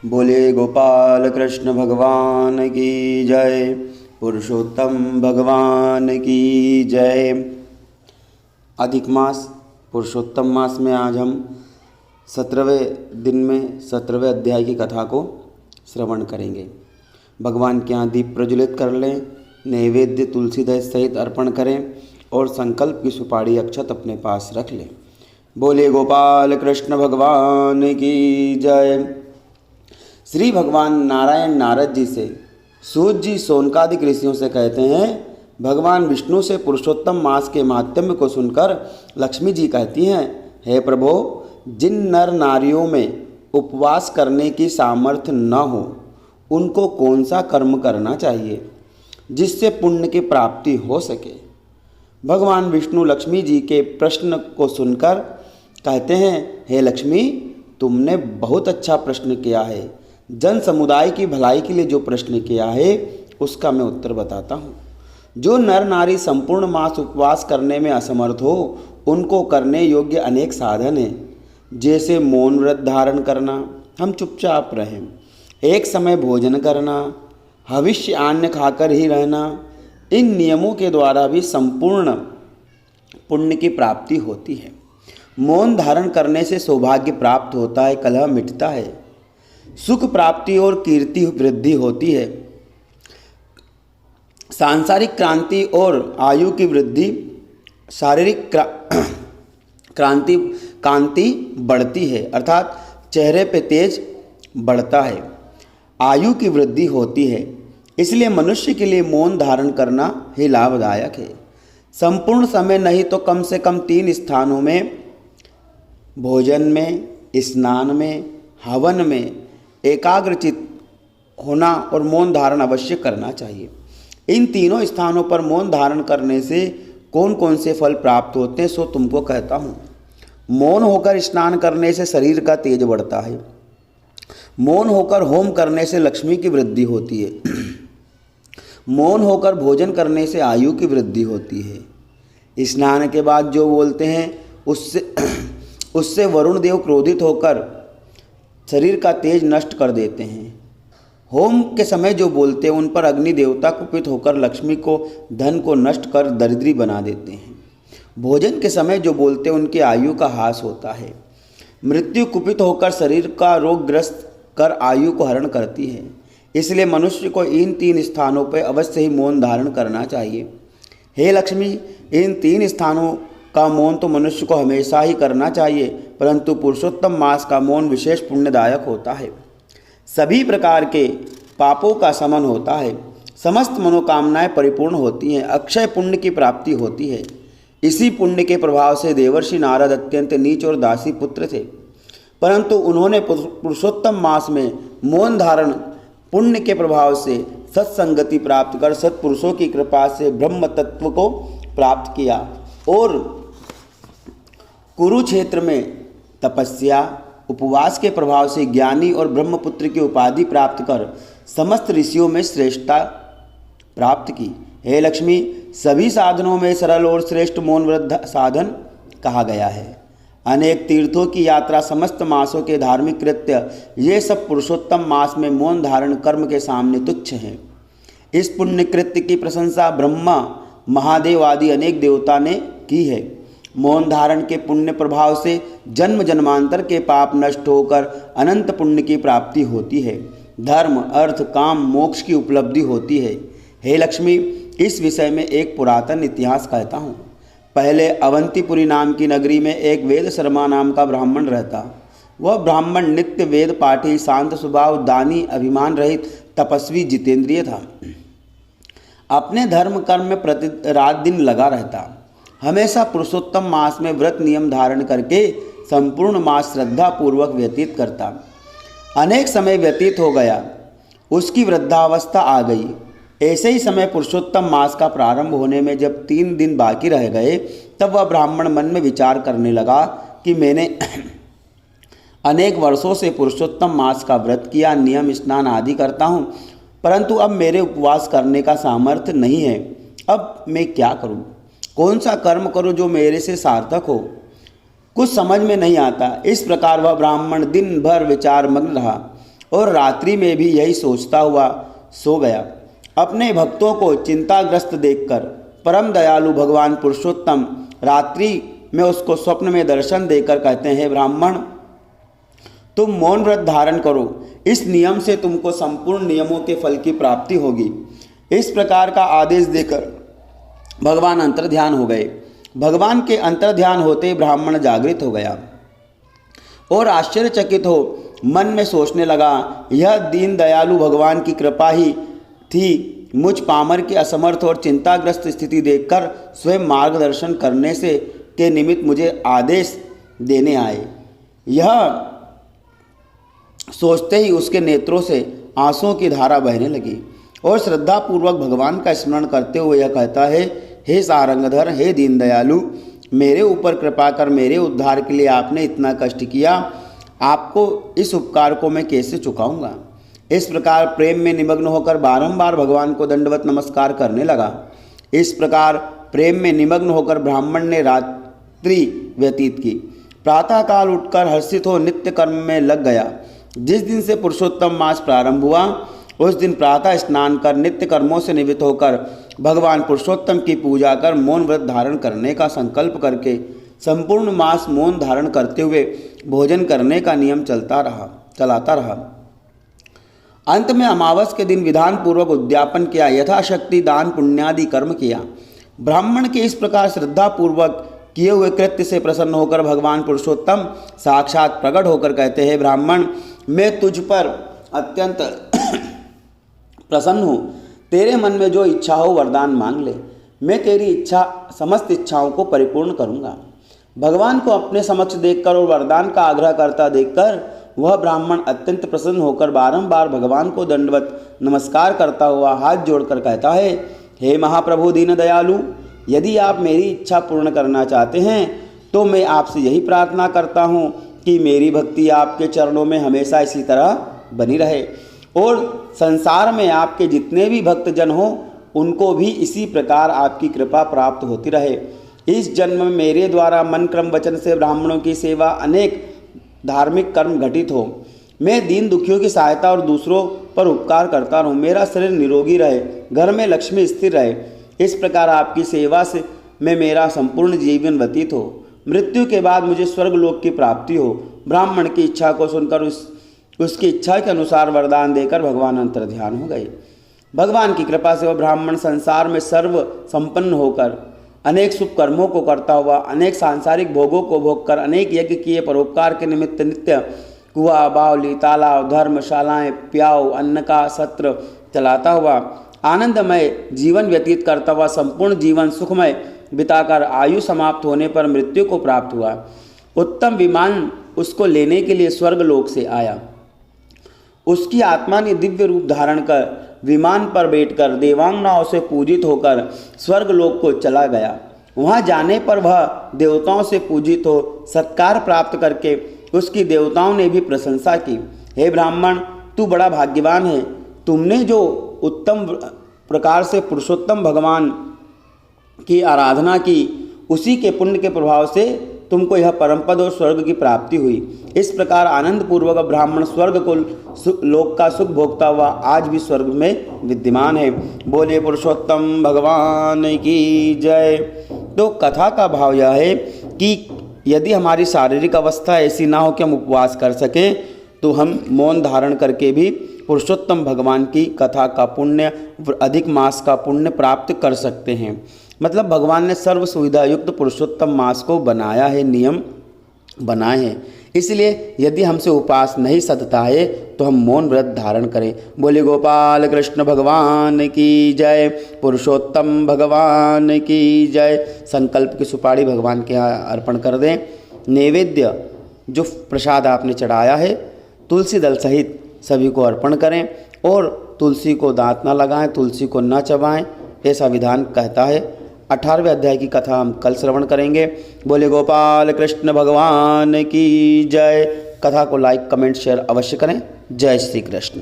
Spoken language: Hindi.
बोले गोपाल कृष्ण भगवान की जय। पुरुषोत्तम भगवान की जय। अधिक मास पुरुषोत्तम मास में आज हम 17वें दिन में 17वें अध्याय की कथा को श्रवण करेंगे। भगवान के यहाँ दीप प्रज्वलित कर लें, नैवेद्य तुलसी दही सहित अर्पण करें और संकल्प की सुपारी अक्षत अपने पास रख लें। बोले गोपाल कृष्ण भगवान की जय। श्री भगवान नारायण नारद जी से सूत जी सोनकादिक ऋषियों से कहते हैं, भगवान विष्णु से पुरुषोत्तम मास के महात्म्य को सुनकर लक्ष्मी जी कहती हैं, हे प्रभो, जिन नर नारियों में उपवास करने की सामर्थ्य न हो उनको कौन सा कर्म करना चाहिए जिससे पुण्य की प्राप्ति हो सके। भगवान विष्णु लक्ष्मी जी के प्रश्न को सुनकर कहते हैं, हे लक्ष्मी, तुमने बहुत अच्छा प्रश्न किया है। जन समुदाय की भलाई के लिए जो प्रश्न किया है उसका मैं उत्तर बताता हूँ। जो नर नारी संपूर्ण मास उपवास करने में असमर्थ हो उनको करने योग्य अनेक साधन हैं, जैसे मौन व्रत धारण करना, हम चुपचाप रहें, एक समय भोजन करना, हविष्य अन्न खाकर ही रहना। इन नियमों के द्वारा भी संपूर्ण पुण्य की प्राप्ति होती है। मौन धारण करने से सौभाग्य प्राप्त होता है, कलह मिटता है, सुख प्राप्ति और कीर्ति वृद्धि होती है, सांसारिक क्रांति और आयु की वृद्धि, शारीरिक कांति बढ़ती है, अर्थात चेहरे पे तेज बढ़ता है, आयु की वृद्धि होती है। इसलिए मनुष्य के लिए मौन धारण करना ही लाभदायक है। संपूर्ण समय नहीं तो कम से कम 3 स्थानों में, भोजन में, स्नान में, हवन में एकाग्रचित होना और मौन धारण अवश्य करना चाहिए। इन तीनों स्थानों पर मौन धारण करने से कौन कौन से फल प्राप्त होते हैं सो तुमको कहता हूँ। मौन होकर स्नान करने से शरीर का तेज बढ़ता है। मौन होकर होम करने से लक्ष्मी की वृद्धि होती है। मौन होकर भोजन करने से आयु की वृद्धि होती है। स्नान के बाद जो बोलते हैं उससे वरुण देव क्रोधित होकर शरीर का तेज नष्ट कर देते हैं। होम के समय जो बोलते हैं उन पर अग्नि देवता कुपित होकर लक्ष्मी को धन को नष्ट कर दरिद्री बना देते हैं। भोजन के समय जो बोलते हैं उनकी आयु का ह्रास होता है। मृत्यु कुपित होकर शरीर का रोगग्रस्त कर आयु को हरण करती है। इसलिए मनुष्य को इन 3 स्थानों पर अवश्य ही मौन धारण करना चाहिए। हे लक्ष्मी, इन 3 स्थानों का मौन तो मनुष्य को हमेशा ही करना चाहिए, परंतु पुरुषोत्तम मास का मौन विशेष पुण्यदायक होता है। सभी प्रकार के पापों का शमन होता है, समस्त मनोकामनाएं परिपूर्ण होती हैं, अक्षय पुण्य की प्राप्ति होती है। इसी पुण्य के प्रभाव से देवर्षि नारद अत्यंत नीच और दासी पुत्र थे, परंतु उन्होंने पुरुषोत्तम मास में मौन धारण पुण्य के प्रभाव से सत्संगति प्राप्त कर सत्पुरुषों की कृपा से ब्रह्म तत्व को प्राप्त किया और कुरुक्षेत्र में तपस्या उपवास के प्रभाव से ज्ञानी और ब्रह्मपुत्र की उपाधि प्राप्त कर समस्त ऋषियों में श्रेष्ठता प्राप्त की। हे लक्ष्मी, सभी साधनों में सरल और श्रेष्ठ मौन व्रत साधन कहा गया है। अनेक तीर्थों की यात्रा, समस्त मासों के धार्मिक कृत्य, ये सब पुरुषोत्तम मास में मौन धारण कर्म के सामने तुच्छ हैं। इस पुण्य कृत्य की प्रशंसा ब्रह्मा, महादेव आदि अनेक देवता ने की है। मौन धारण के पुण्य प्रभाव से जन्म जन्मांतर के पाप नष्ट होकर अनंत पुण्य की प्राप्ति होती है। धर्म, अर्थ, काम, मोक्ष की उपलब्धि होती है। हे लक्ष्मी, इस विषय में एक पुरातन इतिहास कहता हूँ। पहले अवंतीपुरी नाम की नगरी में एक वेद शर्मा नाम का ब्राह्मण रहता। वह ब्राह्मण नित्य वेद पाठी, शांत स्वभाव, दानी, अभिमान रहित, तपस्वी, जितेंद्रिय था। अपने धर्म कर्म में प्रति रात दिन लगा रहता। हमेशा पुरुषोत्तम मास में व्रत नियम धारण करके संपूर्ण मास श्रद्धा पूर्वक व्यतीत करता। अनेक समय व्यतीत हो गया, उसकी वृद्धावस्था आ गई। ऐसे ही समय पुरुषोत्तम मास का प्रारंभ होने में जब 3 दिन बाकी रह गए, तब वह ब्राह्मण मन में विचार करने लगा कि मैंने अनेक वर्षों से पुरुषोत्तम मास का व्रत किया, नियम स्नान आदि करता हूँ, परंतु अब मेरे उपवास करने का सामर्थ्य नहीं है। अब मैं क्या करूँ? कौन सा कर्म करूँ जो मेरे से सार्थक हो? कुछ समझ में नहीं आता। इस प्रकार वह ब्राह्मण दिन भर विचार मग्न रहा और रात्रि में भी यही सोचता हुआ सो गया। अपने भक्तों को चिंताग्रस्त देखकर परम दयालु भगवान पुरुषोत्तम रात्रि में उसको स्वप्न में दर्शन देकर कहते हैं, ब्राह्मण, तुम मौन व्रत धारण करो, इस नियम से तुमको संपूर्ण नियमों के फल की प्राप्ति होगी। इस प्रकार का आदेश देकर भगवान अंतर्ध्यान हो गए। भगवान के अंतर्ध्यान होते ब्राह्मण जागृत हो गया और आश्चर्यचकित हो मन में सोचने लगा, यह दीन दयालु भगवान की कृपा ही थी। मुझ पामर की असमर्थ और चिंताग्रस्त स्थिति देखकर स्वयं मार्गदर्शन करने से के निमित्त मुझे आदेश देने आए। यह सोचते ही उसके नेत्रों से आंसुओं की धारा बहने लगी और श्रद्धापूर्वक भगवान का स्मरण करते हुए यह कहता है, हे सारंगधर, हे दीन दयालु, मेरे ऊपर कृपा कर मेरे उद्धार के लिए आपने इतना कष्ट किया, आपको इस उपकार को मैं कैसे चुकाऊंगा। इस प्रकार प्रेम में निमग्न होकर बारंबार भगवान को दंडवत नमस्कार करने लगा। इस प्रकार प्रेम में निमग्न होकर ब्राह्मण ने रात्रि व्यतीत की। प्रातःकाल उठकर हर्षित हो नित्य कर्म में लग गया। जिस दिन से पुरुषोत्तम मास प्रारंभ हुआ उस दिन प्रातः स्नान कर नित्य कर्मों से निवृत्त होकर भगवान पुरुषोत्तम की पूजा कर मौन व्रत धारण करने का संकल्प करके संपूर्ण मास मौन धारण करते हुए भोजन करने का नियम चलाता रहा। अंत में अमावस के दिन विधान पूर्वक उद्यापन किया, यथाशक्ति दान पुण्यादि कर्म किया। ब्राह्मण के इस प्रकार श्रद्धा पूर्वक किए हुए कृत्य से प्रसन्न होकर भगवान पुरुषोत्तम साक्षात प्रकट होकर कहते हैं, ब्राह्मण, मैं तुझ पर अत्यंत प्रसन्न हूँ। तेरे मन में जो इच्छा हो वरदान मांग ले, मैं तेरी इच्छा समस्त इच्छाओं को परिपूर्ण करूँगा। भगवान को अपने समक्ष देखकर और वरदान का आग्रह करता देखकर वह ब्राह्मण अत्यंत प्रसन्न होकर बारंबार भगवान को दंडवत नमस्कार करता हुआ हाथ जोड़कर कहता है, हे महाप्रभु दीन दयालु, यदि आप मेरी इच्छा पूर्ण करना चाहते हैं तो मैं आपसे यही प्रार्थना करता हूँ कि मेरी भक्ति आपके चरणों में हमेशा इसी तरह बनी रहे और संसार में आपके जितने भी भक्तजन हों उनको भी इसी प्रकार आपकी कृपा प्राप्त होती रहे। इस जन्म में मेरे द्वारा मन क्रम वचन से ब्राह्मणों की सेवा अनेक धार्मिक कर्म घटित हो, मैं दीन दुखियों की सहायता और दूसरों पर उपकार करता रहूं, मेरा शरीर निरोगी रहे, घर में लक्ष्मी स्थिर रहे। इस प्रकार आपकी सेवा से में मेरा संपूर्ण जीवन व्यतीत हो, मृत्यु के बाद मुझे स्वर्गलोक की प्राप्ति हो। ब्राह्मण की इच्छा को सुनकर उसकी इच्छा के अनुसार वरदान देकर भगवान अंतर्ध्यान हो गए। भगवान की कृपा से वह ब्राह्मण संसार में सर्व संपन्न होकर अनेक शुभ कर्मों को करता हुआ अनेक सांसारिक भोगों को भोग कर अनेक यज्ञ किए परोपकार के निमित्त नित्य कुआ बावली तालाब धर्मशालाएं प्याऊ अन्न का सत्र चलाता हुआ आनंदमय जीवन व्यतीत करता हुआ संपूर्ण जीवन सुखमय बिताकर आयु समाप्त होने पर मृत्यु को प्राप्त हुआ। उत्तम विमान उसको लेने के लिए स्वर्गलोक से आया। उसकी आत्मा ने दिव्य रूप धारण कर विमान पर बैठकर देवांगनाओं से पूजित होकर स्वर्गलोक को चला गया। वहां जाने पर वह देवताओं से पूजित हो सत्कार प्राप्त करके उसकी देवताओं ने भी प्रशंसा की। हे ब्राह्मण, तू बड़ा भाग्यवान है। तुमने जो उत्तम प्रकार से पुरुषोत्तम भगवान की आराधना की उसी के पुण्य के प्रभाव से तुमको यह परम पद और स्वर्ग की प्राप्ति हुई। इस प्रकार आनंद पूर्वक ब्राह्मण स्वर्ग को लोक का सुख भोगता हुआ आज भी स्वर्ग में विद्यमान है। बोले पुरुषोत्तम भगवान की जय। तो कथा का भाव यह है कि यदि हमारी शारीरिक अवस्था ऐसी ना हो कि हम उपवास कर सकें तो हम मौन धारण करके भी पुरुषोत्तम भगवान की कथा का पुण्य अधिक मास का पुण्य प्राप्त कर सकते हैं। मतलब भगवान ने सर्व सुविधा युक्त पुरुषोत्तम मास को बनाया है, नियम बनाए हैं। इसलिए यदि हमसे उपवास नहीं सधता है तो हम मौन व्रत धारण करें। बोले गोपाल कृष्ण भगवान की जय, पुरुषोत्तम भगवान की जय। संकल्प की सुपारी भगवान के यहाँ अर्पण कर दें। नैवेद्य जो प्रसाद आपने चढ़ाया है तुलसी दल सहित सभी को अर्पण करें और तुलसी को दांत न लगाएं, तुलसी को न चबाएं, ऐसा विधान कहता है। 18वें अध्याय की कथा हम कल श्रवण करेंगे। बोले गोपाल कृष्ण भगवान की जय। कथा को लाइक कमेंट शेयर अवश्य करें। जय श्री कृष्ण।